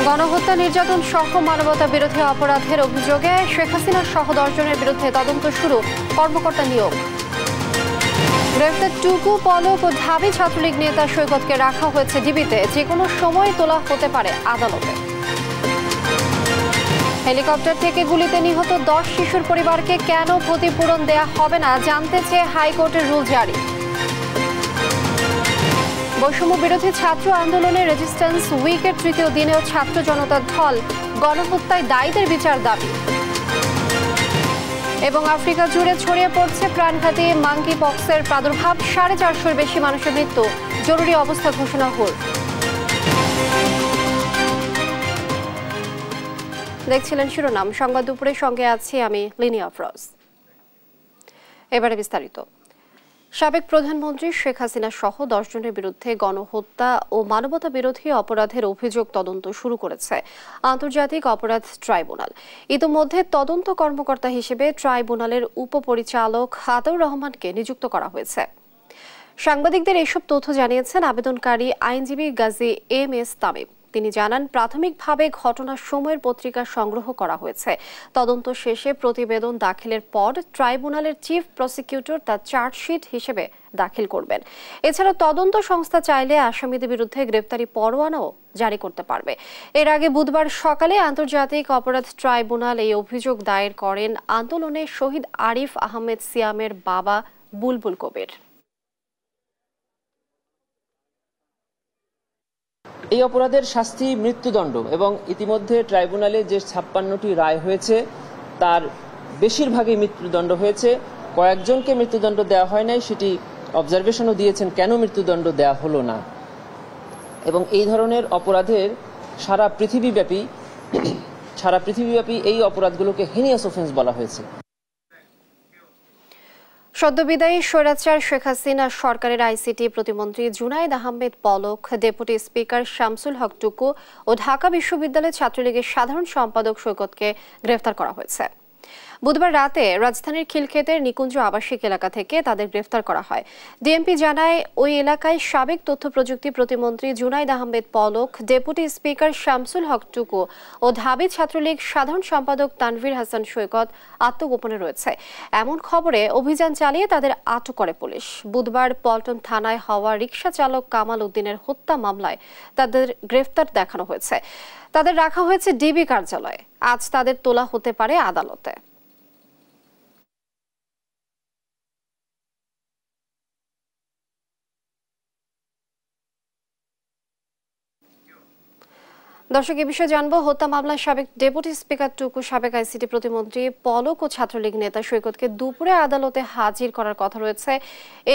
গণহত্যা, নির্যাতন সহ মানবতা বিরোধী অপরাধের অভিযোগে শেখ হাসিনা সহ 10 জনের বিরুদ্ধে তদন্ত শুরু, কর্মকর্তা নিয়োগ। গ্রেফতার টুকু, পলক ও ঢাবি ছাত্রলীগ নেতা সৈকতকে রাখা হয়েছে ডিবিতে, যে কোনো সময় তোলা হতে পারে আদালতে। হেলিকপ্টার থেকে গুলিতে নিহত 10 শিশুর পরিবারকে কেন ক্ষতিপূরণ দেয়া হবে না জানতে চেয়ে হাইকোর্টের রুল জারি। বৈষম্য বিরোধী ছাত্র আন্দোলনের রেজিস্ট্যান্স উইকের তৃতীয় দিনেও ছাত্র জনতার ঢল, গণহত্যায় দায়ীদের বিচার দাবি। এবং আফ্রিকা জুড়ে ছড়িয়ে পড়ছে প্রাণঘাতী মাঙ্কি পক্সের প্রাদুর্ভাব, 450-র বেশি মানুষের মৃত্যু, জরুরি অবস্থা ঘোষণা হল। দেখছিলেন শিরোনাম সংবাদ দুপুরের, সঙ্গে আছি আমি লিনিয়া আফরোজ। এবারে বিস্তারিত। সাবেক প্রধানমন্ত্রী শেখ হাসিনা সহ 10 জনের বিরুদ্ধে গণহত্যা ও মানবতা বিরোধী অপরাধের অভিযোগ তদন্ত শুরু করেছে আন্তর্জাতিক অপরাধ ট্রাইব্যুনাল। ইতিমধ্যে তদন্ত কর্মকর্তা হিসেবে ট্রাইব্যুনালের উপপরিচালক আতাউর রহমানকে নিযুক্ত করা হয়েছে। সাংবাদিকদের এসব তথ্য জানিয়েছেন আবেদনকারী আইনজীবী গাজী MS তামিম। তিনি জানান, প্রাথমিকভাবে ঘটনার সময়ের পত্রিকা সংগ্রহ করা হয়েছে। তদন্ত শেষে প্রতিবেদন দাখিলের পর ট্রাইব্যুনালের চিফ প্রসিকিউটর তা চার্জশিট হিসেবে দাখিল করবেন। এছাড়া তদন্ত সংস্থা চাইলে আসামিদের বিরুদ্ধে গ্রেফতারি পরোয়ানাও জারি করতে পারবে। এর আগে বুধবার সকালে আন্তর্জাতিক অপরাধ ট্রাইব্যুনাল এই অভিযোগ দায়ের করেন আন্দোলনে শহীদ আরিফ আহমেদ সিয়ামের বাবা বুলবুল কবির। এই অপরাধের শাস্তি মৃত্যুদণ্ড এবং ইতিমধ্যে ট্রাইব্যুনালে যে 56টি রায় হয়েছে তার বেশিরভাগই মৃত্যুদণ্ড হয়েছে। কয়েকজনকে মৃত্যুদণ্ড দেওয়া হয় নাই, সেটি অবজারভেশনও দিয়েছেন কেন মৃত্যুদণ্ড দেওয়া হলো না। এবং এই ধরনের অপরাধের সারা পৃথিবীব্যাপী এই অপরাধগুলোকে হেনিয়াস অফেন্স বলা হয়েছে। সদ্যবিদায়ী স্বৈরাচার শেখ হাসিনা সরকারের আইসিটি প্রতিমন্ত্রী জুনায়েদ আহমেদ পলক, ডেপুটি স্পিকার শামসুল হক টুকু ও ঢাকা বিশ্ববিদ্যালয় ছাত্রলীগের সাধারণ সম্পাদক সৈকতকে গ্রেফতার করা হয়েছে। বুধবার রাতে রাজধানীর খিলক্ষেতের নিকুঞ্জ আবাসিক এলাকা থেকে তাদের গ্রেফতার করা হয়। ডিএমপি জানায়, ওই এলাকায় সাবেক তথ্য প্রযুক্তি প্রতিমন্ত্রী জুনায়েদ আহমেদ পলক, ডেপুটি স্পিকার শামসুল হক টুকু ও ঢাবি ছাত্রলীগ সাধারণ সম্পাদক তানভীর হাসান সৈকত আত্মগোপনে রয়েছে। এমন খবরে অভিযান চালিয়ে তাদের আটক করে পুলিশ। বুধবার পল্টন থানায় হওয়া রিকশা চালক কামাল উদ্দিনের হত্যা মামলায় তাদের গ্রেফতার দেখানো হয়েছে। তাদের রাখা হয়েছে ডিবি কার্যালয়ে। আজ তাদের তোলা হতে পারে আদালতে। দর্শক, এ বিষয়ে জানবো হত্যা মামলায় সাবেক ডেপুটি স্পিকার টুকু, সাবেক আইসিটি প্রতিমন্ত্রী পলক ও ছাত্রলীগ নেতা সৈকতকে দুপুরে আদালতে হাজির করার কথা রয়েছে।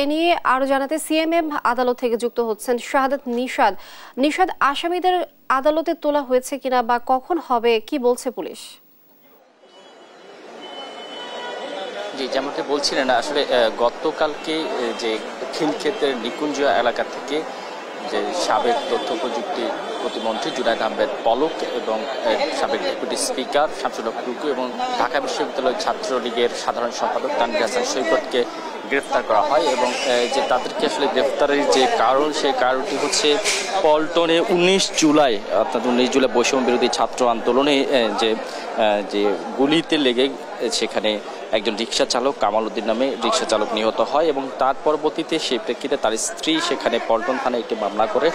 এ নিয়ে আরো জানাতে সিএমএম আদালত থেকে যুক্ত হচ্ছেন শাহাদাত নিশাদ। নিশাদ, আসামিদের আদালতে তোলা হয়েছে কিনা বা কখন হবে, কি বলছে পুলিশ? জি, যেমনটি বলছিলেন, আসলে গতকালকে যে খিলক্ষেতের নিকুঞ্জ এলাকা থেকে যে সাবেক তথ্য প্রযুক্তি প্রতিমন্ত্রী জুনায়েদ আহমেদ পলক এবং সাবেক ডেপুটি স্পিকার শামসুল হক টুকু এবং ঢাকা বিশ্ববিদ্যালয় ছাত্রলীগের সাধারণ সম্পাদক তানভীর হাসান সৈকতকে গ্রেফতার করা হয়। এবং যে তাদেরকে আসলে গ্রেফতারের যে কারণ, সেই কারণটি হচ্ছে পল্টনে 19 জুলাই বৈষম্য বিরোধী ছাত্র আন্দোলনে যে গুলিতে লেগে সেখানে একজন রিক্সা চালক কামাল উদ্দিন নামে রিক্সা চালক নিহত হয় এবং তার পরবর্তীতে সেই প্রেক্ষিতে তার স্ত্রী সেখানে পল্টন থানায় একটি মামলা করে,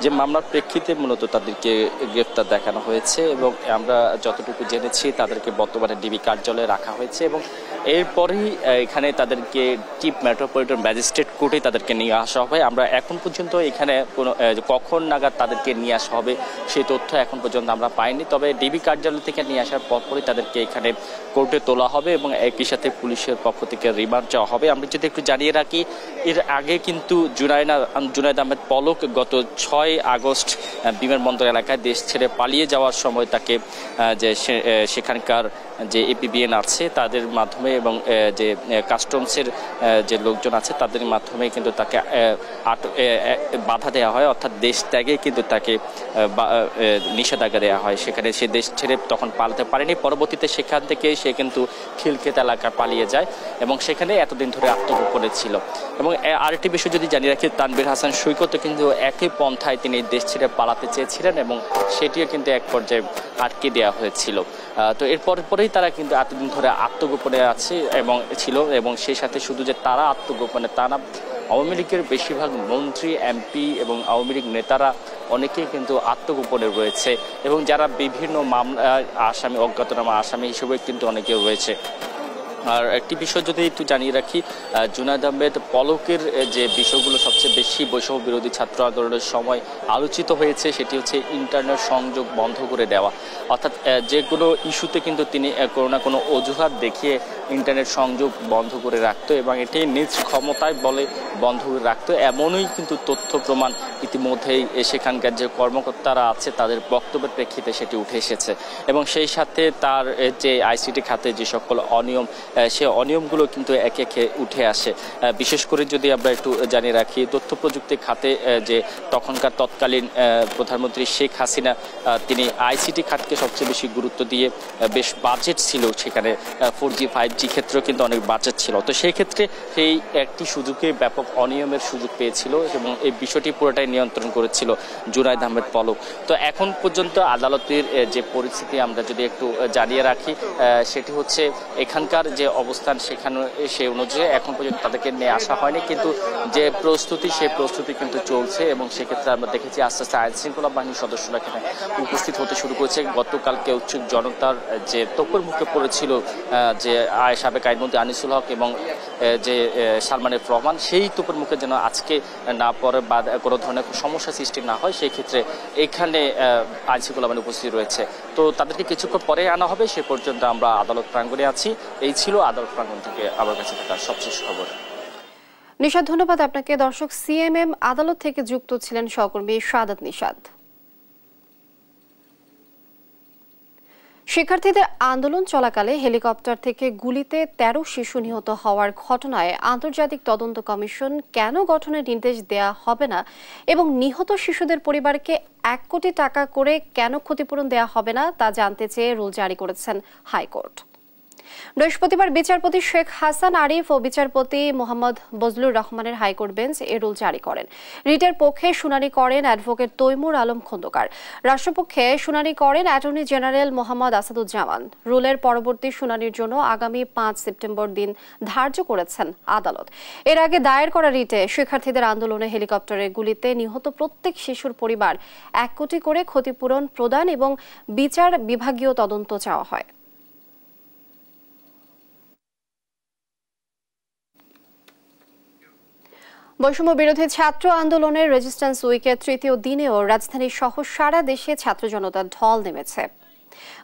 যে মামলার প্রেক্ষিতে মূলত তাদেরকে গ্রেফতার দেখানো হয়েছে। এবং আমরা যতটুকু জেনেছি তাদেরকে বর্তমানে ডিবি কার্যালয়ে রাখা হয়েছে এবং এরপরেই এখানে তাদেরকে চিফ মেট্রোপলিটন ম্যাজিস্ট্রেট কোর্টে তাদেরকে নিয়ে আসা হবে। আমরা এখন পর্যন্ত এখানে কোনো কখন নাগাদ তাদেরকে নিয়ে আসা হবে সেই তথ্য এখন পর্যন্ত আমরা পাইনি। তবে ডিবি কার্যালয় থেকে নিয়ে আসার পরপরই তাদেরকে এখানে কোর্টে তোলা হবে এবং একই সাথে পুলিশের পক্ষ থেকে রিমান্ড চাওয়া হবে। আমরা যদি একটু জানিয়ে রাখি, এর আগে কিন্তু জুনায়েদ আহমেদ পলক গত 6 আগস্ট বিমানবন্দর এলাকায় দেশ ছেড়ে পালিয়ে যাওয়ার সময় তাকে যে সেখানকার যে এপিবিএন আছে তাদের মাধ্যমে মাধ্যমে এবং যে কাস্টমসের যে লোকজন আছে তাদের মাধ্যমে কিন্তু তাকে বাধা দেওয়া হয়, অর্থাৎ দেশ ত্যাগে কিন্তু তাকে নিষেধাজ্ঞা দেওয়া হয়। সেখানে সে দেশ ছেড়ে তখন পালাতে পারেনি, পরবর্তীতে সেখান থেকে সে কিন্তু খিলক্ষেত এলাকা পালিয়ে যায় এবং সেখানে এতদিন ধরে আত্মগোপনে ছিল। এবং আরেকটি বিষয় যদি জানিয়ে রাখি, তানভীর হাসান সৈকত কিন্তু একই পন্থায় তিনি দেশ ছেড়ে পালাতে চেয়েছিলেন এবং সেটিও কিন্তু এক পর্যায়ে আটকে দেওয়া হয়েছিল। তো এরপর পরেই তারা কিন্তু এতদিন ধরে আত্মগোপনে আছে এবং ছিল, এবং সেই সাথে শুধু যে তারা আত্মগোপনে তা না, আওয়ামী লীগের বেশিরভাগ মন্ত্রী, এমপি এবং আওয়ামী লীগ নেতারা অনেকেই কিন্তু আত্মগোপনে রয়েছে এবং যারা বিভিন্ন মামলার আসামি, অজ্ঞাতনামা আসামি হিসেবে কিন্তু অনেকে রয়েছে। আর একটি বিষয় যদি একটু জানিয়ে রাখি, জুনায়েদ আহমেদ পলকের যে বিষয়গুলো সবচেয়ে বেশি বৈষম্য বিরোধী ছাত্র আন্দোলনের সময় আলোচিত হয়েছে সেটি হচ্ছে ইন্টারনেট সংযোগ বন্ধ করে দেওয়া। অর্থাৎ যেগুলো ইস্যুতে কিন্তু তিনি কোনো না কোনো অজুহাত দেখিয়ে ইন্টারনেট সংযোগ বন্ধ করে রাখতো এবং এটি নিজ ক্ষমতায় বলে বন্ধ করে রাখতো, এমনই কিন্তু তথ্য প্রমাণ ইতিমধ্যেই সেখানকার যে কর্মকর্তারা আছে তাদের বক্তব্যের প্রেক্ষিতে সেটি উঠে এসেছে। এবং সেই সাথে তার যে আইসিটি খাতে যে সকল অনিয়ম, সে অনিয়মগুলো কিন্তু একে একে উঠে আসে। বিশেষ করে যদি আমরা একটু জানিয়ে রাখি, তথ্য প্রযুক্তি খাতে যে তৎকালীন প্রধানমন্ত্রী শেখ হাসিনা তিনি আইসিটি খাতকে সবচেয়ে বেশি গুরুত্ব দিয়ে বেশ বাজেট ছিল, সেখানে 4G 5G ক্ষেত্রেও কিন্তু অনেক বাজেট ছিল। তো সেই ক্ষেত্রে সেই একটি সুযোগে ব্যাপক অনিয়মের সুযোগ পেয়েছিল এবং এই বিষয়টি পুরোটাই নিয়ন্ত্রণ করেছিল জুনায়েদ আহমেদ পলক। তো এখন পর্যন্ত আদালতের যে পরিস্থিতি আমরা যদি একটু জানিয়ে রাখি, সেটি হচ্ছে এখানকার যে অবস্থান সেখানে সে অনুযায়ী এখন পর্যন্ত তাদেরকে নিয়ে আসা হয়নি, কিন্তু যে প্রস্তুতি সেই প্রস্তুতি কিন্তু চলছে এবং সেক্ষেত্রে আমরা দেখেছি আস্তে আস্তে আইন শৃঙ্খলা বাহিনীর সদস্যরা এখানে উপস্থিত হতে শুরু করেছে। গতকালকে উৎসুক জনতার যে তোপের মুখে পড়েছিল যে সাবেক আইনমন্ত্রী আনিসুল হক এবং যে সালমান এফ রহমান, সেই তোপের মুখে যেন আজকে না পরে বা কোনো ধরনের সমস্যা সৃষ্টি না হয় সেই ক্ষেত্রে এখানে আইন শৃঙ্খলা বাহিনী উপস্থিত রয়েছে। তো তাদেরকে কিছুক্ষণ পরে আনা হবে, সে পর্যন্ত আমরা আদালত প্রাঙ্গণে আছি। এই ছিল আদালত প্রাঙ্গণ থেকে আমার কাছে থাকা সবশেষ খবর। নিশাদ, ধন্যবাদ আপনাকে। দর্শক, সিএমএম আদালত থেকে যুক্ত ছিলেন সহকর্মী সাদাত নিশাদ। শিক্ষার্থীদের আন্দোলন চলাকালে হেলিকপ্টার থেকে গুলিতে 13 শিশু নিহত হওয়ার ঘটনায় আন্তর্জাতিক তদন্ত কমিশন কেন গঠনের নির্দেশ দেয়া হবে না এবং নিহত শিশুদের পরিবারকে 1 কোটি টাকা করে কেন ক্ষতিপূরণ দেয়া হবে না তা জানতে চেয়ে রুল জারি করেছেন হাইকোর্ট। বৃহস্পতিবার বিচারপতি শেখ হাসান আরিফ ও বিচারপতি মোহাম্মদ বজলুর রহমানের হাইকোর্ট বেঞ্চ এ রুল জারি করেন। রিটের পক্ষে শুনানি করেন অ্যাডভোকেট তৈমুর আলম খন্দকার, রাষ্ট্রপক্ষে শুনানি করেন অ্যাটর্নি জেনারেল মোহাম্মদ আসাদুজ্জামান। রুলের পরবর্তী শুনানির জন্য আগামী 5 সেপ্টেম্বর দিন ধার্য করেছেন আদালত। এর আগে দায়ের করা রিটে শিক্ষার্থীদের আন্দোলনে হেলিকপ্টারের গুলিতে নিহত প্রত্যেক শিশুর পরিবার 1 কোটি করে ক্ষতিপূরণ প্রদান এবং বিচার বিভাগীয় তদন্ত চাওয়া হয়। বৈষম্য বিরোধী ছাত্র আন্দোলনের রেজিস্ট্যান্স উইকের তৃতীয় দিনেও রাজধানী সহ সারা দেশে ছাত্র জনতার ঢল নেমেছে।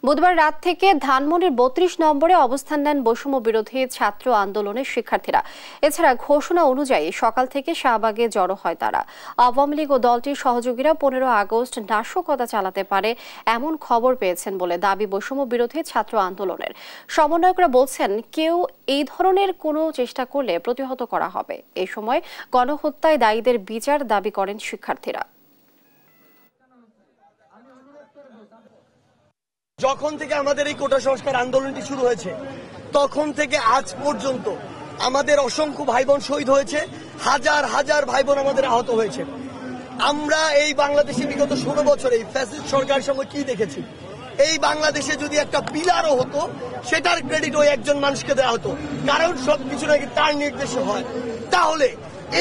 বুধবার রাত থেকে ধানমন্ডির 32 নম্বরে অবস্থান নেন বৈষম্য বিরোধী ছাত্র আন্দোলনের শিক্ষার্থীরা। এছাড়া ঘোষণা অনুযায়ী সকাল থেকে শাহবাগে জড়ো হয় তারা। আওয়ামী লীগ ও দলটির সহযোগীরা 15 আগস্ট নাশকতা চালাতে পারে এমন খবর পেয়েছেন বলে দাবি বৈষম্য বিরোধী ছাত্র আন্দোলনের। সমন্বয়করা বলছেন, কেউ এই ধরনের কোনো চেষ্টা করলে প্রতিহত করা হবে। এই সময় গণহত্যায় দায়ীদের বিচার দাবি করেন শিক্ষার্থীরা। যখন থেকে আমাদের এই কোটা সংস্কার আন্দোলনটি শুরু হয়েছে তখন থেকে আজ পর্যন্ত আমাদের অসংখ্য ভাই বোন শহীদ হয়েছে, হাজার হাজার ভাই বোন আমাদের আহত হয়েছে। আমরা এই বাংলাদেশে বিগত 16 বছর এই ফ্যাসিস্ট সরকারের সঙ্গে কি দেখেছি? এই বাংলাদেশে যদি একটা পিলারও হতো সেটার ক্রেডিট ওই একজন মানুষকে দেওয়া হতো, কারণ সবকিছু নাকি তার নির্দেশে হয়। তাহলে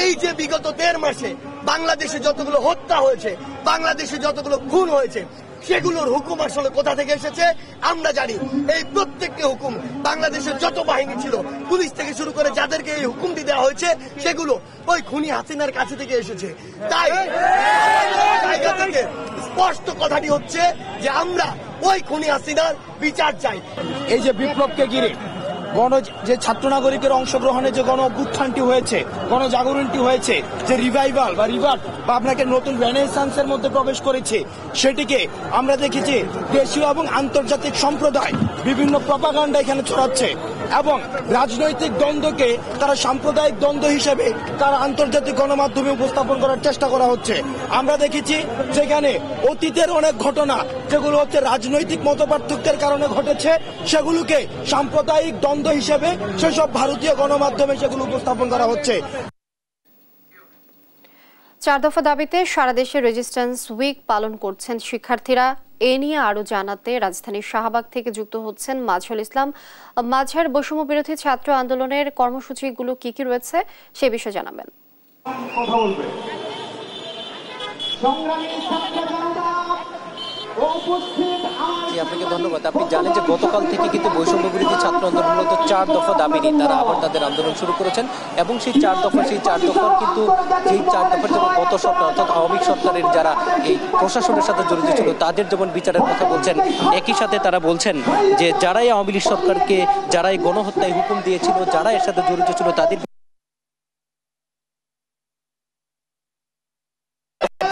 এই যে বিগত 1.5 মাসে বাংলাদেশে যতগুলো হত্যা হয়েছে, বাংলাদেশে যতগুলো খুন হয়েছে, সেগুলোর হুকুম আসলে কোথা থেকে এসেছে আমরা জানি। এই প্রত্যেকটি হুকুম বাংলাদেশের যত বাহিনী ছিল, পুলিশ থেকে শুরু করে যাদেরকে এই হুকুমটি দেওয়া হয়েছে, সেগুলো ওই খুনি হাসিনার কাছে থেকে এসেছে। তাই জায়গা থেকে স্পষ্ট কথাটি হচ্ছে যে আমরা ওই খুনি হাসিনার বিচার চাই। এই যে বিপ্লবকে ঘিরে যে ছাত্র নাগরিকের অংশগ্রহণে যে গণ অভ্যুত্থানটি হয়েছে, গণজাগরণটি হয়েছে, যে রিভাইভাল বা রিভার্ট বা আপনাকে নতুন রেনেসান্সের মধ্যে প্রবেশ করেছে, সেটিকে আমরা দেখেছি দেশীয় এবং আন্তর্জাতিক সম্প্রদায় বিভিন্ন প্রপাগান্ডা এখানে ছড়াচ্ছে এবং রাজনৈতিক দ্বন্দ্বকে তারা সাম্প্রদায়িক দ্বন্দ্ব হিসেবে তারা আন্তর্জাতিক গণমাধ্যমে উপস্থাপন করার চেষ্টা করা হচ্ছে। আমরা দেখেছি যেখানে অতীতের অনেক ঘটনা যেগুলো হচ্ছে রাজনৈতিক মতপার্থক্যের কারণে ঘটেছে, সেগুলোকে সাম্প্রদায়িক দ্বন্দ্ব হিসেবে সেসব ভারতীয় গণমাধ্যমে সেগুলো উপস্থাপন করা হচ্ছে। 4 দফা দাবিতে সারা দেশে রেজিস্ট্যান্স উইক পালন করছেন শিক্ষার্থীরা। এ নিয়ে আরো জানাতে রাজধানীর শাহবাগ থেকে যুক্ত হচ্ছেন মাঝারুল ইসলাম। মাঝার, বৈষম্য বিরোধী ছাত্র আন্দোলনের কর্মসূচিগুলো কি কি রয়েছে সে বিষয়ে জানাবেন। আপনাকে ধন্যবাদ। আপনি জানেন যে গতকাল থেকে কিন্তু বৈষম্য বিরোধী ছাত্র আন্দোলন 4 দফা দাবি নিয়ে তারা আবার তাদের আন্দোলন শুরু করেছেন এবং সেই 4 দফার কিন্তু যেই 4 দফার যেমন গত সরকার অর্থাৎ আওয়ামী সরকারের যারা এই প্রশাসনের সাথে জড়িত ছিল তাদের যেমন বিচারের কথা বলছেন, একই সাথে তারা বলছেন যে যারাই আওয়ামী লীগ সরকারকে যারাই গণহত্যায় হুকুম দিয়েছিল, যারা এর সাথে জড়িত ছিল তাদের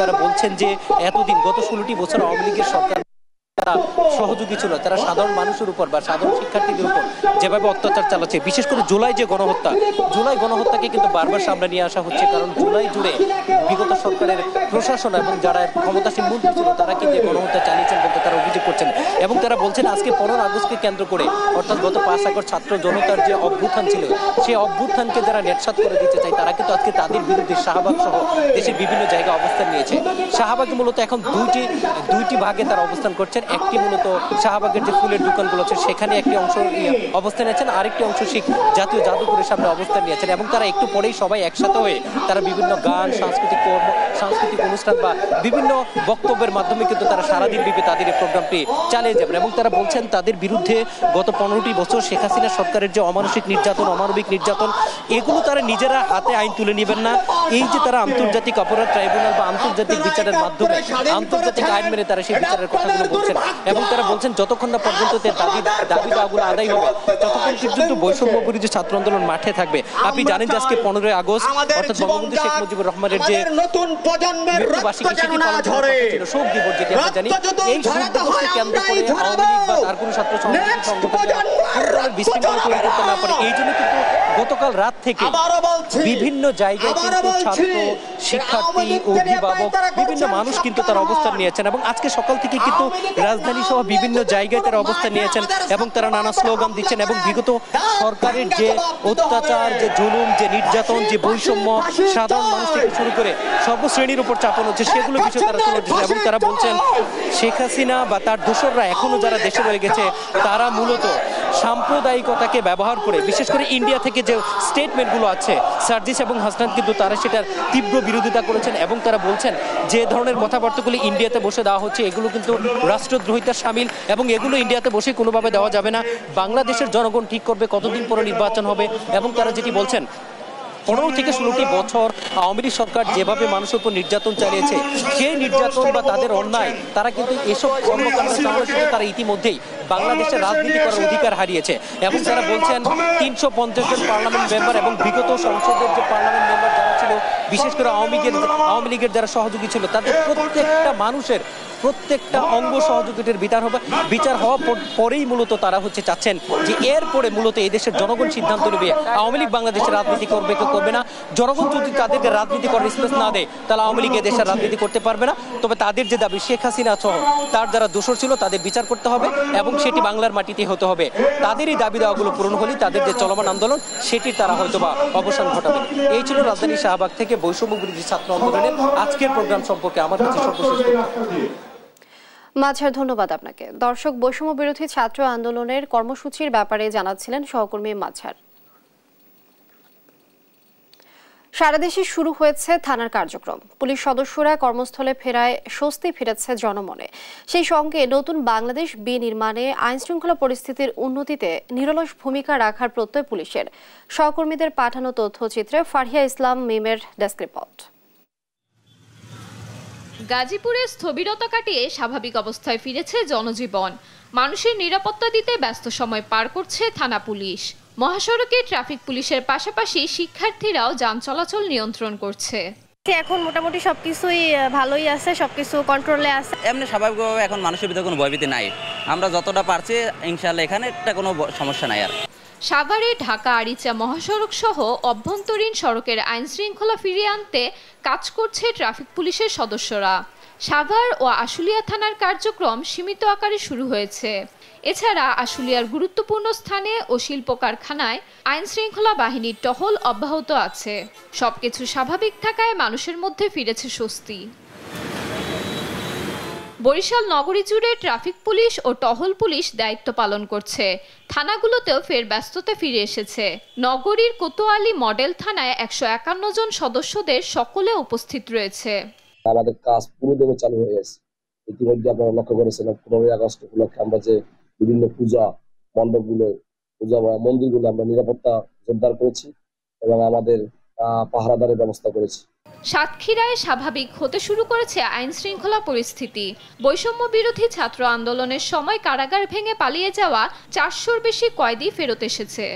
তারা বলছেন যে এতদিন গত 16টি বছর আওয়ামী লীগের সরকার তারা সহযোগী ছিল, তারা সাধারণ মানুষের উপর বা সাধারণ শিক্ষার্থীদের উপর যেভাবে অত্যাচার চালাচ্ছে, বিশেষ করে জুলাই গণহত্যাকে কিন্তু বারবার সামনে নিয়ে আসা হচ্ছে। কারণ জুলাই জুড়ে বিগত সরকারের প্রশাসন এবং যারা ক্ষমতাসীন মন্ত্রী ছিল তারা কিন্তু গণহত্যা চালিয়েছেন বলতে তারা অভিযোগ করছেন এবং তারা বলছেন আজকে 15 আগস্টকে কেন্দ্র করে অর্থাৎ গত 5 আগস্ট ছাত্র জনতার যে অভ্যুত্থান ছিল সেই অভ্যুত্থানকে যারা নেটসাৎ করে দিতে চায় তারা কিন্তু আজকে তাদের বিরুদ্ধে শাহবাগ সহ দেশের বিভিন্ন জায়গায় অবস্থান নিয়েছে। শাহবাগে মূলত এখন দুইটি ভাগে তারা অবস্থান করছেন। একটি মূলত শাহবাগের যে ফুলের দোকানগুলো আছে সেখানে একটি অংশ অবস্থান নিয়েছেন, আরেকটি অংশ জাতীয় জাদুঘরের সামনে অবস্থান নিয়েছেন এবং তারা একটু পরেই সবাই একসাথে হয়ে তারা বিভিন্ন গান, সাংস্কৃতিক অনুষ্ঠান বা বিভিন্ন বক্তব্যের মাধ্যমে কিন্তু তারা সারাদিন ব্যাপী তাদের এই প্রোগ্রামটি চালিয়ে যাবেন এবং তারা বলছেন তাদের বিরুদ্ধে গত 15টি বছর শেখ হাসিনা সরকারের যে অমানসিক নির্যাতন, অমানবিক নির্যাতন, এগুলো তারা নিজেরা হাতে আইন তুলে নেবেন না। এই যে তারা আন্তর্জাতিক অপরাধ ট্রাইব্যুনাল বা আন্তর্জাতিক বিচারের মাধ্যমে আন্তর্জাতিক আইন মেনে তারা সেই বিচারের কথাগুলো বলছেন এবং তারা বলছেন যতক্ষণ না পর্যন্ত দাবি দাওয়াগুলো আদায় হবে ততক্ষণ পর্যন্ত বৈষম্য বিরোধী ছাত্র আন্দোলন মাঠে থাকবে। আপনি জানেন যে আজকে 15 আগস্ট অর্থাৎ বঙ্গবন্ধু শেখ মুজিবুর রহমানের যে মৃত্যুবার্ষিকী সেটি পালন করা ছিল, শোক দিবস যেটি আমরা জানি। এই শোক দিবসকে কেন্দ্র করে আওয়ামী লীগ বা তার কোনো ছাত্র সংগঠন বিশৃঙ্খলা তৈরি করতে না পারে এই জন্য কিন্তু গতকাল রাত থেকে বিভিন্ন জায়গায় কিন্তু ছাত্র, শিক্ষার্থী, অভিভাবক, বিভিন্ন মানুষ কিন্তু তার অবস্থান নিয়েছেন এবং আজকে সকাল থেকে কিন্তু রাজধানী সহ বিভিন্ন জায়গায় তারা অবস্থান নিয়েছেন এবং তারা নানা স্লোগান দিচ্ছেন এবং বিগত সরকারের যে অত্যাচার, যে জুলুম, যে নির্যাতন, যে বৈষম্য সাধারণ মানুষ থেকে শুরু করে সর্বশ্রেণীর উপর চাপানো হচ্ছে সেগুলো বিষয়ে তারা তুলে দিচ্ছেন এবং তারা বলছেন শেখ হাসিনা বা তার দোসররা এখনো যারা দেশে রয়ে গেছে তারা মূলত সাম্প্রদায়িকতাকে ব্যবহার করে, বিশেষ করে ইন্ডিয়া থেকে যে স্টেটমেন্টগুলো আছে সার্জিস এবং হাসনাত কিন্তু তারা সেটার তীব্র বিরোধিতা করেছেন এবং তারা বলছেন যে ধরনের কথাবার্তাগুলি ইন্ডিয়াতে বসে দেওয়া হচ্ছে এগুলো কিন্তু রাষ্ট্রদ্রোহিতার শামিল এবং এগুলো ইন্ডিয়াতে বসে কোনোভাবে দেওয়া যাবে না। বাংলাদেশের জনগণ ঠিক করবে কতদিন পরে নির্বাচন হবে এবং তারা যেটি বলছেন 15 থেকে 16টি বছর আওয়ামী লীগ সরকার যেভাবে মানুষের উপর নির্যাতন চালিয়েছে সেই নির্যাতন বা তাদের অন্যায় তারা কিন্তু এসব কর্মকাণ্ড চালানোর তারা ইতিমধ্যেই বাংলাদেশের রাজনীতি করার অধিকার হারিয়েছে এবং তারা বলছেন 350 জন পার্লামেন্ট মেম্বার এবং বিগত সংসদের যে পার্লামেন্ট মেম্বার যারা ছিল, বিশেষ করে আওয়ামী লীগের যারা সহযোগী ছিল, তাদের প্রত্যেকটা মানুষের প্রত্যেকটা অঙ্গ সহযোগিতার বিচার হওয়া পরেই মূলত তারা চাচ্ছেন যে এরপরে মূলত এই দেশের জনগণ সিদ্ধান্ত নেবে আওয়ামী লীগ বাংলাদেশের রাজনীতি করবে কি করবে না। জনগণ যদি তাদেরকে রাজনীতি করার স্পেস না দেয় তাহলে আওয়ামী লীগ দেশের রাজনীতি করতে পারবে না। তবে তাদের যে দাবি শেখ হাসিনা সহ তার যারা দোষর ছিল তাদের বিচার করতে হবে এবং সেটি বাংলার মাটিতে হতে হবে। তাদের এই দাবি দাওয়াগুলো পূরণ হলে তাদের যে চলমান আন্দোলন সেটির তারা হয়তোবা অবসান ঘটাবে। এই ছিল রাজধানী শাহবাগ থেকে বৈষম্য বিরোধী ছাত্র আন্দোলনের আজকের প্রোগ্রাম সম্পর্কে আমার কাছে সর্বশেষ। মাঝার, ধন্যবাদ আপনাকে। দর্শক, বৈষম্য বিরোধী ছাত্র আন্দোলনের কর্মসূচির ব্যাপারে জানাচ্ছিলেন সহকর্মী মাঝার। সারা দেশে শুরু হয়েছে থানার কার্যক্রম। পুলিশ সদস্যরা কর্মস্থলে ফেরায় স্বস্তি ফিরেছে জনমনে। সেই সঙ্গে নতুন বাংলাদেশ বিনির্মাণে আইনশৃঙ্খলা পরিস্থিতির উন্নতিতে নিরলস ভূমিকা রাখার প্রত্যয় পুলিশের। সহকর্মীদের পাঠানো তথ্যচিত্রে ফারহিয়া ইসলাম মিমের ডেস্ক রিপোর্ট। গাজীপুরে স্থবিরতা কাটিয়ে স্বাভাবিক অবস্থায় ফিরেছে জনজীবন। মানুষের নিরাপত্তা দিতে ব্যস্ত সময় পার করছে থানা পুলিশ। মহাসড়কে ট্রাফিক পুলিশের পাশাপাশি শিক্ষার্থীরাও যান চলাচল নিয়ন্ত্রণ করছে। এখন মোটামুটি সবকিছুই ভালোই আছে, সবকিছু কন্ট্রোলে আছে। এমনি স্বাভাবিকভাবে এখন মানুষের ভিতরে কোনো ভয়ভীতি নাই। আমরা যতটা পারছি ইনশাআল্লাহ এখানে একটা কোনো সমস্যা নাই। আর সাভারে ঢাকা আরিচা মহাসড়ক সহ অভ্যন্তরীণ সড়কের আইন শৃঙ্খলা ফিরিয়ে আনতে কাজ করছে ট্রাফিক পুলিশের সদস্যরা। সাভার ও আশুলিয়া থানার কার্যক্রম সীমিত আকারে শুরু হয়েছে। এছাড়া আশুলিয়ার গুরুত্বপূর্ণ স্থানে ও শিল্প কারখানায় আইন শৃঙ্খলা বাহিনীর টহল অব্যাহত আছে। সবকিছু স্বাভাবিক থাকায় মানুষের মধ্যে ফিরেছে স্বস্তি। বরিশাল নগরী জুড়ে ট্রাফিক পুলিশ ও টহল পুলিশ দায়িত্ব পালন করছে। থানাগুলোতেও ফের ব্যস্ততা ফিরে এসেছে। নগরীর কোতোয়ালি মডেল থানায় 151 জন সদস্যদের সকলে উপস্থিত রয়েছে। আমাদের কাজ পুরোদমে চালু হয়ে গেছে। ইতিমধ্যে আপনারা লক্ষ্য করেছেন 15ই আগস্ট উপলক্ষে আমরা যে বিভিন্ন পূজা মণ্ডপগুলো, পূজা মন্দিরগুলো আমরা নিরাপত্তা জোরদার করেছি এবং আমাদের পাহারাদারের ব্যবস্থা করেছি। সাতক্ষীরায় স্বাভাবিক হতে শুরু করেছে আইন শৃঙ্খলা পরিস্থিতি। বৈষম্য বিরোধী ছাত্র আন্দোলনের সময় কারাগার ভেঙে পালিয়ে যাওয়া 400-র বেশি কয়েদি ফেরত এসেছে।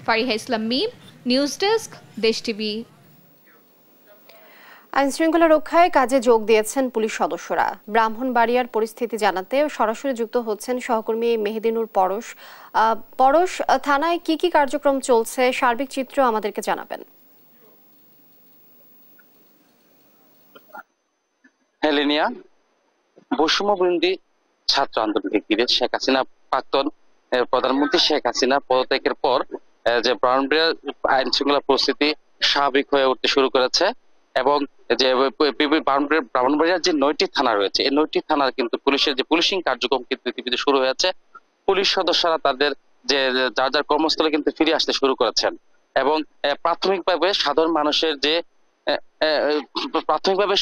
ফারিহা ইসলাম মিম, নিউজ ডেস্ক, দেশ টিভি। আইন শৃঙ্খলা রক্ষায় কাজে যোগ দিয়েছেন পুলিশ সদস্যরা। ব্রাহ্মণবাড়িয়ার পরিস্থিতি জানাতে সরাসরি যুক্ত হচ্ছেন সহকর্মী মেহেদিনুর পরশ। পরশ, থানায় কি কি কার্যক্রম চলছে, সার্বিক চিত্র আমাদেরকে জানাবেন। হেলেনিয়া, বৈষম্য বিরোধী ছাত্র আন্দোলনকে ঘিরে শেখ হাসিনা, প্রাক্তন প্রধানমন্ত্রী শেখ হাসিনা পদত্যাগের পর যে ব্রাহ্মণবাড়িয়ার আইন শৃঙ্খলা পরিস্থিতি স্বাভাবিক হয়ে উঠতে শুরু করেছে এবং যে ব্রাহ্মণবাড়িয়ার যে 9টি থানা রয়েছে, এই 9টি থানার কিন্তু পুলিশের যে পুলিশিং কার্যক্রম কিন্তু ইতিমধ্যে শুরু হয়েছে। পুলিশ সদস্যরা তাদের যে যার যার কর্মস্থলে কিন্তু ফিরে আসতে শুরু করেছেন এবং প্রাথমিকভাবে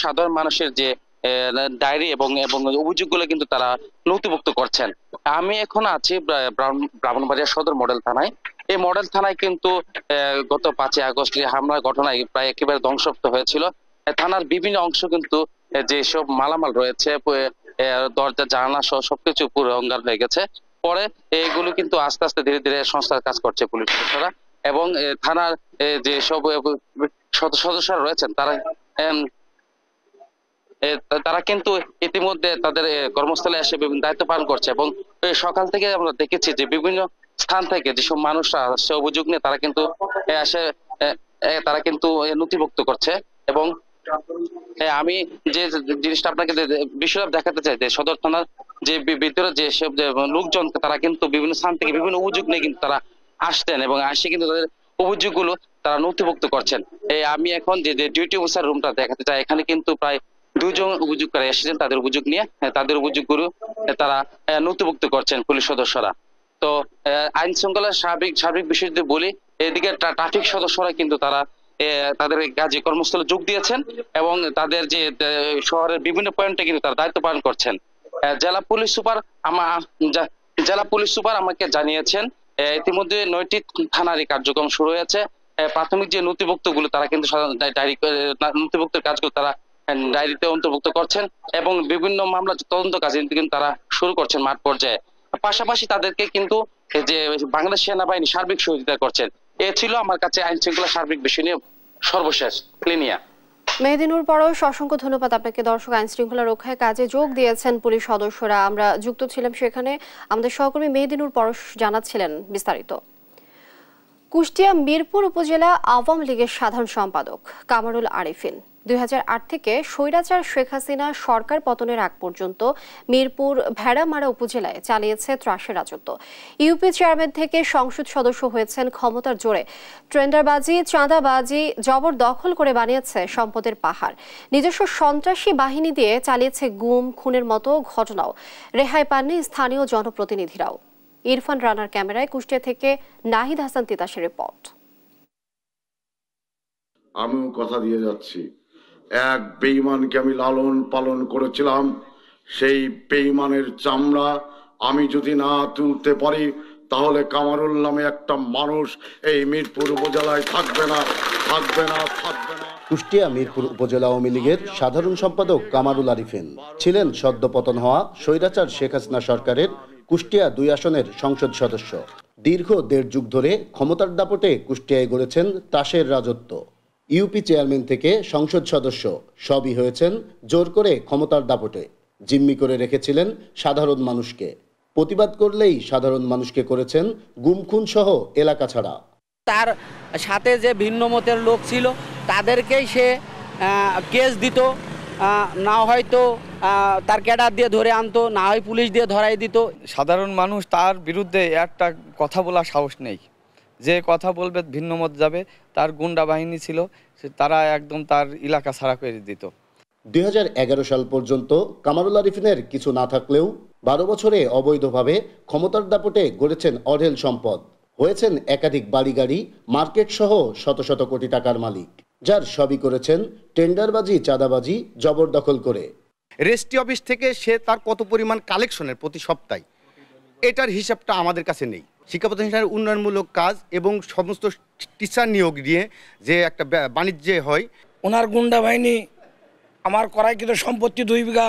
সাধারণ মানুষের যে ডায়েরি এবং অভিযোগগুলো কিন্তু তারা নথিভুক্ত করছেন। আমি এখন আছি ব্রাহ্মণবাড়িয়া সদর মডেল থানায়। এই মডেল থানায় কিন্তু গত 5ই আগস্ট হামলার ঘটনায় প্রায় একেবারে ধ্বংসপ্ত হয়েছিল। থানার বিভিন্ন অংশ কিন্তু যেসব মালামাল রয়েছে, দরজা জানালা সহ সবকিছু পুরো অঙ্গার হয়ে গেছে। পরে এগুলো কিন্তু আস্তে আস্তে ধীরে ধীরে সংস্কার কাজ করছে পুলিশ সদস্যরা এবং থানার যে সব সদস্যরা রয়েছেন তারা কিন্তু ইতিমধ্যে তাদের কর্মস্থলে এসে বিভিন্ন দায়িত্ব পালন করছে এবং সকাল থেকে আমরা দেখেছি যে বিভিন্ন স্থান থেকে যেসব মানুষরা সে অভিযোগ নিয়ে তারা কিন্তু নথিভুক্ত করছে এবং আমি যে জিনিসটা আপনাকে বিষয় দেখাতে চাই যে সদর থানার যে ভিতরে যে সব লোকজন তারা কিন্তু বিভিন্ন স্থান থেকে বিভিন্ন অভিযোগ নিয়ে কিন্তু তারা আসতেন এবং আসে কিন্তু তাদের অভিযোগগুলো তারা নথিভুক্ত করছেন। আমি এখন যে ডিউটি অফিসার রুমটা দেখাতে চাই, এখানে কিন্তু প্রায় 2 জন অভিযোগকারী এসেছেন তাদের অভিযোগ নিয়ে, তাদের অভিযোগগুলো তারা নথিভুক্ত করছেন পুলিশ সদস্যরা। তো আইন শৃঙ্খলার সার্বিক বিষয় যদি বলি, এদিকে ট্রাফিক সদস্যরা কিন্তু তারা তাদের কাজে কর্মস্থলে যোগ দিয়েছেন এবং তাদের যে শহরের বিভিন্ন পয়েন্টে কিন্তু তারা দায়িত্ব পালন করছেন। জেলা পুলিশ সুপার আমাকে জানিয়েছেন ইতিমধ্যে 9টি থানারই কার্যক্রম শুরু হয়েছে। প্রাথমিক যে নথিভুক্ত গুলো তারা কিন্তু নথিভুক্তের কাজগুলো তারা ডায়েরিতে অন্তর্ভুক্ত করছেন এবং বিভিন্ন মামলা তদন্ত কাজ কিন্তু তারা শুরু করছেন মাঠ পর্যায়ে। পাশাপাশি তাদেরকে কিন্তু যে বাংলাদেশ সেনাবাহিনী সার্বিক সহযোগিতা করছেন। এ ছিল আমার কাছে আইন শৃঙ্খলা সার্বিক বিষয় নিয়ে সর্বশেষ। ক্লিনিয়া মেহেদিনুর পরশ, অসংখ্য ধন্যবাদ আপনাকে। দর্শক, আইন শৃঙ্খলা রক্ষায় কাজে যোগ দিয়েছেন পুলিশ সদস্যরা। আমরা যুক্ত ছিলাম সেখানে, আমাদের সহকর্মী মেহেদিনুর পরশ জানাচ্ছিলেন বিস্তারিত। কুষ্টিয়া মিরপুর উপজেলা আওয়ামী লীগের সাধারণ সম্পাদক কামারুল আরিফিন 2008 থেকে স্বৈরাচার শেখ হাসিনা সরকার পতনের আগ পর্যন্ত মিরপুর ভেড়ামারা উপজেলায় চালিয়েছে ত্রাসের রাজত্ব। ইউপি চেয়ারম্যান থেকে সংসদ সদস্য হয়েছেন ক্ষমতার জোরে। টেন্ডারবাজি, চাঁদাবাজি জবরদখল করে বানিয়েছে সম্পদের পাহাড়। নিজস্ব সন্ত্রাসী বাহিনী দিয়ে চালিয়েছে গুম খুনের মতো ঘটনাও। রেহাই পাননি স্থানীয় জনপ্রতিনিধিরাও। ইরফান রানার ক্যামেরায় কুষ্টিয়া থেকে নাহিদ হাসান তিতাসের রিপোর্ট। আমিও কথা দিয়ে যাচ্ছি, এক বেঈমানকে আমি লালন পালন করেছিলাম, সেই বেঈমানের চামড়া আমি যদি না তুলতে পারি তাহলে কামারুল নামে একটা মানুষ এই মিরপুর উপজেলায় থাকবে না। কুষ্টিয়া মিরপুর উপজেলা আওয়ামী লীগের সাধারণ সম্পাদক কামারুল আরিফিন ছিলেন সদ্য পতন হওয়া স্বৈরাচার শেখ হাসিনা সরকারের কুষ্টিয়া 2 আসনের সংসদ সদস্য। দীর্ঘ 1.5 যুগ ধরে ক্ষমতার দাপটে কুষ্টিয়ায় গড়েছেন তাসের রাজত্ব। ইউপি চেয়ারম্যান থেকে সংসদ সদস্য সবই হয়েছেন জোর করে ক্ষমতার দাপটে। জিম্মি করে রেখেছিলেন সাধারণ মানুষকে। প্রতিবাদ করলেই সাধারণ মানুষকে করেছেন গুমখুন সহ এলাকা ছাড়া। তার সাথে যে ভিন্ন মতের লোক ছিল তাদেরকেই সে কেস দিত, না হয়তো তার ক্যাডার দিয়ে ধরে আনতো, না হয় পুলিশ দিয়ে ধরাই দিত। সাধারণ মানুষ তার বিরুদ্ধে একটা কথা বলার সাহস নেই, যে কথা বলবে ভিন্ন মত যাবে। তার গুন্ডা বাহিনী ছিল, তারা একদম তার এলাকা ছাড়া করে দিত। 2011 সাল পর্যন্ত কামারুল আরিফিনের কিছু না থাকলেও 12 বছরে অবৈধভাবে ক্ষমতার দাপটে গড়েছেন অঢেল সম্পদ, হয়েছেন একাধিক বাড়ি গাড়ি, মার্কেট সহ শত শত কোটি টাকার মালিক, যার সবই করেছেন টেন্ডারবাজি, চাঁদাবাজি, জবরদখল করে। রেজিস্ট্রি অফিস থেকে সে তার কত পরিমাণ কালেকশনের প্রতি সপ্তাহে, এটার হিসাবটা আমাদের কাছে নেই। শিক্ষা প্রতিষ্ঠানের উন্নয়নমূলক কাজ এবং সমস্ত টিচার নিয়োগ নিয়ে যে একটা বাণিজ্য হয়। ওনার গুন্ডা বাহিনী আমার করাইকৃত সম্পত্তি 2 বিঘা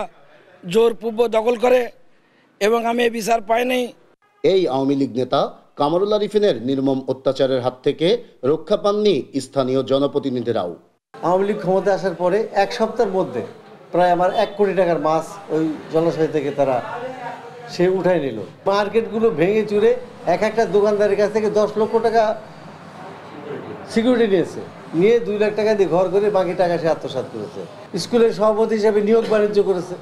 জোরপূর্বক দখল করে এবং আমি বিচার পাই নাই। এই আওয়ামী লীগ নেতা কামারুল আরিফিনের নির্মম অত্যাচারের হাত থেকে রক্ষা পাননি স্থানীয় জনপ্রতিনিধিরাও। আওয়ামী লীগ ক্ষমতায় আসার পরে 1 সপ্তাহের মধ্যে প্রায় আমার 1 কোটি টাকার মাছ ওই জলাশয় থেকে তারা সে উঠাই নিল। মার্কেটগুলো ভেঙে চুরে একটা দোকানদারের কাছ থেকে 10 লক্ষ টাকা সিকিউরিটি নিয়েছে, নিয়ে 2 লাখ টাকা দিয়ে ঘর করে বাকি টাকা সে আত্মসাৎ করেছে। স্কুলের সভাপতি হিসাবে নিয়োগ বাণিজ্য করেছে।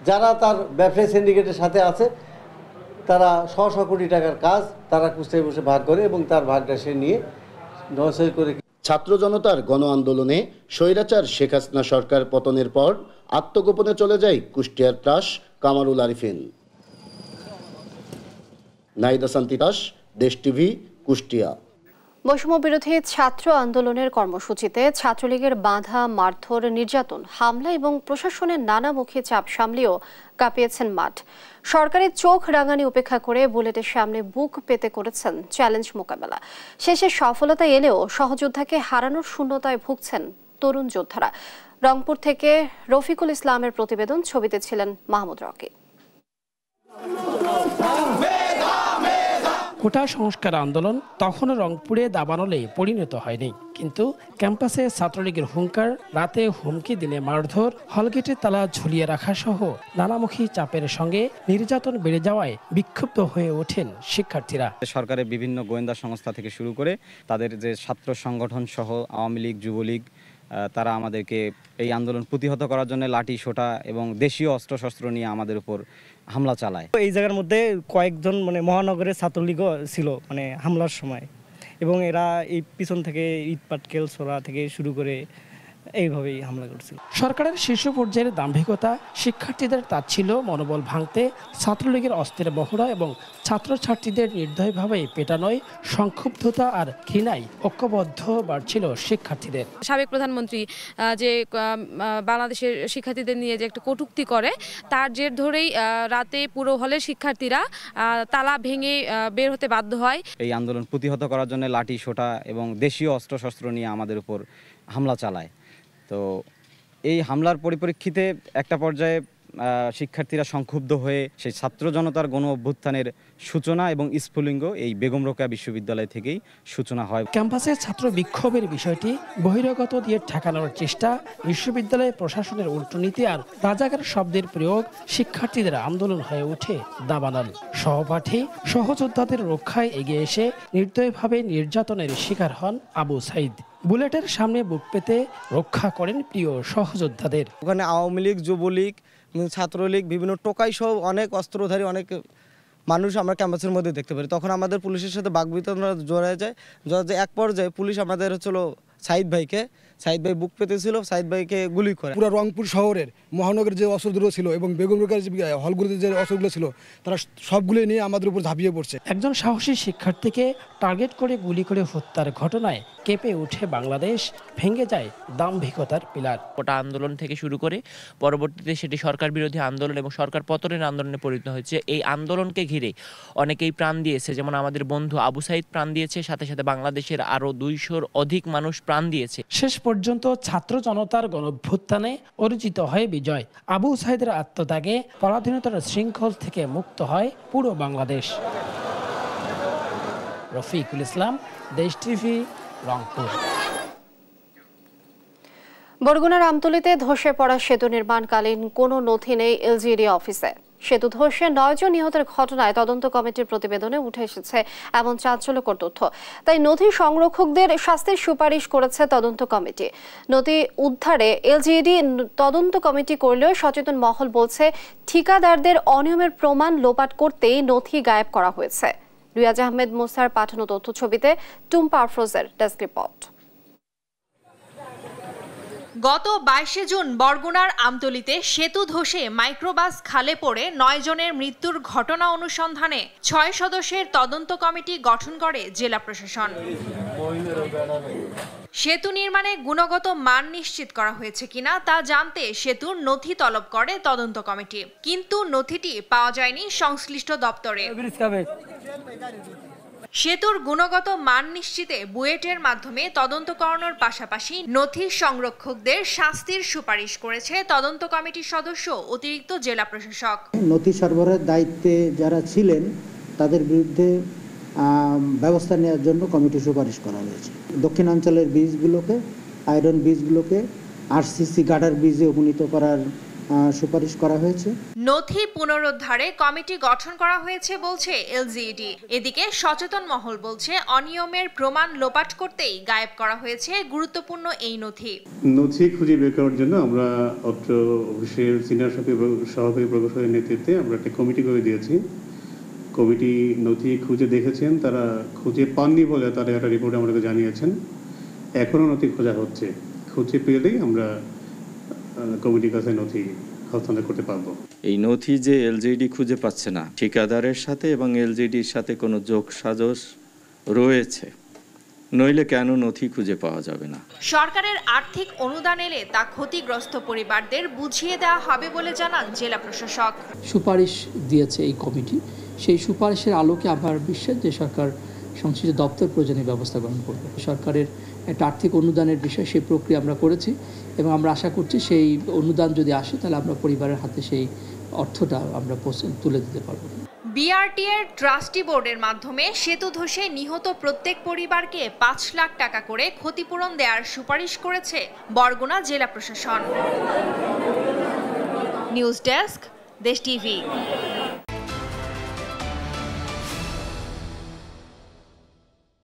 যারা তার ব্যবসায়ী সিন্ডিকেটের সাথে আছে তারা শত কোটি টাকার কাজ তারা কুস্তায় বসে ভাগ করে এবং তার ভাগটা সে নিয়ে নয়সই করে। ছাত্র জনতার গণ আন্দোলনে স্বৈরাচার শেখ হাসিনা সরকার পতনের পর আত্মগোপনে চলে যায় কুষ্টিয়ার ত্রাস কামারুল আরিফিন। নাইদা সান্তিতাস, দেশ টিভি, কুষ্টিয়া। বৈষম্য বিরোধী ছাত্র আন্দোলনের কর্মসূচিতে ছাত্রলীগের বাধা, মারধর, নির্যাতন, হামলা এবং প্রশাসনের নানামুখী চাপ সামলেও কাঁপিয়েছেন মাঠ। সরকারের চোখ রাঙানি উপেক্ষা করে বুলেটের সামনে বুক পেতে করেছেন চ্যালেঞ্জ মোকাবেলা। শেষে সফলতা এলেও সহযোদ্ধাকে হারানোর শূন্যতায় ভুগছেন তরুণ যোদ্ধারা। রংপুর থেকে রফিকুল ইসলামের প্রতিবেদন, ছবিতে ছিলেন মাহমুদ রকি। কোটা সংস্কার আন্দোলন তখনও রংপুরে দাবানলে পরিণত হয়নি, কিন্তু ক্যাম্পাসে ছাত্রলীগের হুঙ্কার, রাতে হুমকি, দিনে মারধর, হলগেটে তালা ঝুলিয়ে রাখা সহ নানামুখী চাপের সঙ্গে নির্যাতন বেড়ে যাওয়ায় বিক্ষুব্ধ হয়ে ওঠেন শিক্ষার্থীরা। সরকারের বিভিন্ন গোয়েন্দা সংস্থা থেকে শুরু করে তাদের যে ছাত্র সংগঠন সহ আওয়ামী লীগ, যুবলীগ, তারা আমাদেরকে এই আন্দোলন প্রতিহত করার জন্য লাঠি, সোটা এবং দেশীয় অস্ত্রশস্ত্র নিয়ে আমাদের উপর হামলা চালায়। এই জায়গার মধ্যে কয়েকজন মহানগরের ছাত্রলীগও ছিল হামলার সময়, এবং এরা এই পিছন থেকে ইট পাটকেল ছোড়া থেকে শুরু করে এইভাবেই হামলা করছিল। সরকারের শীর্ষ পর্যায়ের দাম্ভিকতা, শিক্ষার্থীদের তাচ্ছিল্য, মনোবল ভাঙতে ছাত্রলীগের অস্ত্রের মহড়া এবং ছাত্রছাত্রীদের নির্দয়ভাবে পেটানোয় সংক্ষুব্ধতা আর ঘৃণায় ঐক্যবদ্ধ বাড়ছিল শিক্ষার্থীদের। সাবেক প্রধানমন্ত্রী যে বাংলাদেশের শিক্ষার্থীদের নিয়ে যে একটা কটূক্তি করে, তার জের ধরেই রাতে পুরো হলের শিক্ষার্থীরা তালা ভেঙে বের হতে বাধ্য হয়। এই আন্দোলন প্রতিহত করার জন্য লাঠি, সোটা এবং দেশীয় অস্ত্রশস্ত্র নিয়ে আমাদের উপর হামলা চালায়। তো এই হামলার পরিপ্রেক্ষিতে একটা পর্যায়ে শিক্ষার্থীরা সংক্ষুব্ধ হয়ে সেই ছাত্র জনতার গণ অভ্যুত্থানের সূচনা এবং স্ফুলিঙ্গ এই বেগম রোকেয়া বিশ্ববিদ্যালয় থেকেই সূচনা হয়। ক্যাম্পাসে ছাত্র বিক্ষোভের বিষয়টি বহিরাগত দিয়ে ঠেকানোর চেষ্টা, বিশ্ববিদ্যালয় প্রশাসনের উল্টোনীতি আর রাজাকার শব্দের প্রয়োগ শিক্ষার্থীদের আন্দোলন হয়ে ওঠে দাবানল। সহপাঠী, সহযোদ্ধাদের রক্ষায় এগিয়ে এসে নির্দয়ভাবে নির্যাতনের শিকার হন আবু সাইদ। বুলেটের সামনে বুক পেতে রক্ষা করেন প্রিয় সহযোদ্ধাদের। ওখানে আওয়ামী লীগ, যুবলীগ, ছাত্রলীগ, বিভিন্ন টোকাই সহ অনেক অস্ত্রধারী অনেক মানুষ আমরা ক্যাম্পাসের মধ্যে দেখতে পারি। তখন আমাদের পুলিশের সাথে বাকবিতণ্ডা জড়ায় যায়। এক পর্যায়ে পুলিশ আমাদের সাইদ ভাই বুক পেতেছিল, সাইদ ভাইকে গুলি করে। পুরো রংপুর শহরের মহানগরের যে অস্ত্রগুলো ছিল এবং বেগম রোকেয়ার যে হলগুলোতে যে অস্ত্রগুলো ছিল, তারা সবগুলো নিয়ে আমাদের উপর ঝাঁপিয়ে পড়ছে। একজন সাহসী শিক্ষার্থীকে টার্গেট করে গুলি করে হত্যার ঘটনায় কেঁপে উঠে বাংলাদেশ, ভেঙে যায় দাম্ভিকতার পিলার। কোটা আন্দোলন থেকে শুরু করে পরবর্তীতে সেটি সরকার বিরোধী আন্দোলন এবং সরকার পতনের আন্দোলনে পরিণত হয়েছে। এই আন্দোলনকে ঘিরে অনেকেই প্রাণ দিয়েছে, যেমন আমাদের বন্ধু আবু সাইদ প্রাণ দিয়েছে, সাথে সাথে বাংলাদেশের আরও 200-র অধিক মানুষ প্রাণ দিয়েছে। শেষ পর্যন্ত ছাত্র জনতার গণঅভ্যুত্থানে অর্জিত হয় বিজয়। আবু সাইদের আত্মত্যাগে পরাধীনতার শৃঙ্খল থেকে মুক্ত হয় পুরো বাংলাদেশ। রফিকুল ইসলাম, দেশ টিভি, রংপুর। বরগুনার আমতলীতে ধসে পড়া সেতু নির্মাণকালীন কোনো নথি নেই এলজিইডি অফিসে। সেতু ধসে 9 জন নিহতের ঘটনায় তদন্ত কমিটির প্রতিবেদনে উঠে এসেছে এমন চাঞ্চল্যকর তথ্য। তাই নথি সংরক্ষকদের শাস্তির সুপারিশ করেছে তদন্ত কমিটি। নথি উদ্ধারে এলজিইডি তদন্ত কমিটি করলেও সচেতন মহল বলছে ঠিকাদারদের অনিয়মের প্রমাণ লোপাট করতেই নথি গায়েব করা হয়েছে। রিয়াজ আহমেদ মুসার পাঠানো তথ্য ছবিতে টুম্পা আফরোজের ডেস্ক রিপোর্ট। গত 22 জুন বরগুনার আমতলীতে সেতু ধসে মাইক্রোবাস খালে পড়ে 9 জনের মৃত্যুর ঘটনা অনুসন্ধানে 6 সদস্যের তদন্ত কমিটি গঠন করে জেলা প্রশাসন। সেতু নির্মাণে গুণগত মান নিশ্চিত করা হয়েছে কিনা তা জানতে সেতুর নথি তলব করে তদন্ত কমিটি, কিন্তু নথিটি পাওয়া যায়নি সংশ্লিষ্ট দপ্তরে। সেতুর গুণগত মান নিশ্চিতে বুয়েটের মাধ্যমে তদন্ত করানোর পাশাপাশি নথি সংরক্ষকদের শাস্তির সুপারিশ করেছে তদন্ত কমিটির সদস্য অতিরিক্ত জেলা প্রশাসক। নথি সরবরাহের দায়িত্বে যারা ছিলেন তাদের বিরুদ্ধে ব্যবস্থা নেওয়ার জন্য কমিটি সুপারিশ করা হয়েছে। দক্ষিণাঞ্চলের বীজগুলোকে, আয়রন বীজগুলোকে আরসিসি গার্ডার বীজে উপনীত করার সুপারিশ করা হয়েছে। নথি পুনরুদ্ধারে কমিটি গঠন করা হয়েছে বলছে এলজিইডি। এদিকে সচেতন মহল বলছে অনিয়মের প্রমাণ লোপাট করতেই গায়েব করা হয়েছে গুরুত্বপূর্ণ এই নথি। নথি খুঁজে বের করার জন্য আমরা অত্র অফিসের সিনিয়র সহকারী প্রকৌশলীর নেতৃত্বে আমরা একটা কমিটি করে দিয়েছি। কমিটি নথি খুঁজে দেখেছেন, তারা খুঁজে পাননি বলে তারা একটা রিপোর্ট আমাদেরকে জানিয়েছেন। এখনো নথি খোঁজা হচ্ছে, খুঁজে পেলেই আমরা কমিটির কাছে নথি হস্তান্তর করতে পারবো। এই নথি যে এলজিইডি খুঁজে পাচ্ছে না, ঠিকাদারের সাথে এবং এলজিইডির সাথে কোনো যোগ সাজশ রয়েছে, নইলে কেন নথি খুঁজে পাওয়া যাবে না? সরকারের আর্থিক অনুদান এলে তা ক্ষতিগ্রস্ত পরিবারদের বুঝিয়ে দেওয়া হবে বলে জানান জেলা প্রশাসক। সুপারিশ দিয়েছে এই কমিটি, সেই সুপারিশের আলোকে আমার বিশ্বাস যে সরকার সংশ্লিষ্ট দপ্তর প্রয়োজনীয় ব্যবস্থা গ্রহণ করবে। সরকারের একটা আর্থিক অনুদানের বিষয়, সেই প্রক্রিয়া আমরা করেছি এবং আমরা আশা করছি সেই অনুদান যদি আসে তাহলে আমরা পরিবারের হাতে সেই অর্থটা আমরা তুলে দিতে পারবো। বিআরটি এর ট্রাস্টি বোর্ডের মাধ্যমে সেতু ধসে নিহত প্রত্যেক পরিবারকে 5 লাখ টাকা করে ক্ষতিপূরণ দেওয়ার সুপারিশ করেছে বরগুনা জেলা প্রশাসন। নিউজ ডেস্ক, দেশ টিভি।